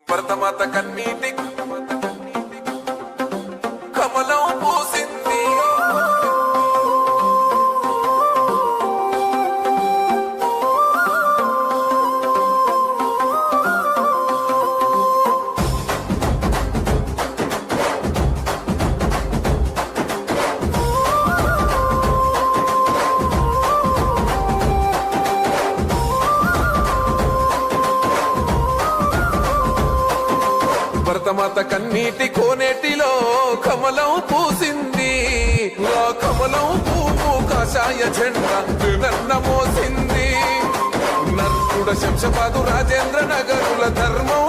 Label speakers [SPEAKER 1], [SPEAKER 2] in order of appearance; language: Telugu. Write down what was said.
[SPEAKER 1] భరతమాత కన్నీటి కమలం పూసింది. భరతమాత కన్నీటి కోనేటిలో కమలం పూసింది. ఆ కమలం పువ్వు కాషాయ జెండా నన్న మోసింది. నర్కుడ శంషబాదు రాజేంద్ర నగరుల ధర్మం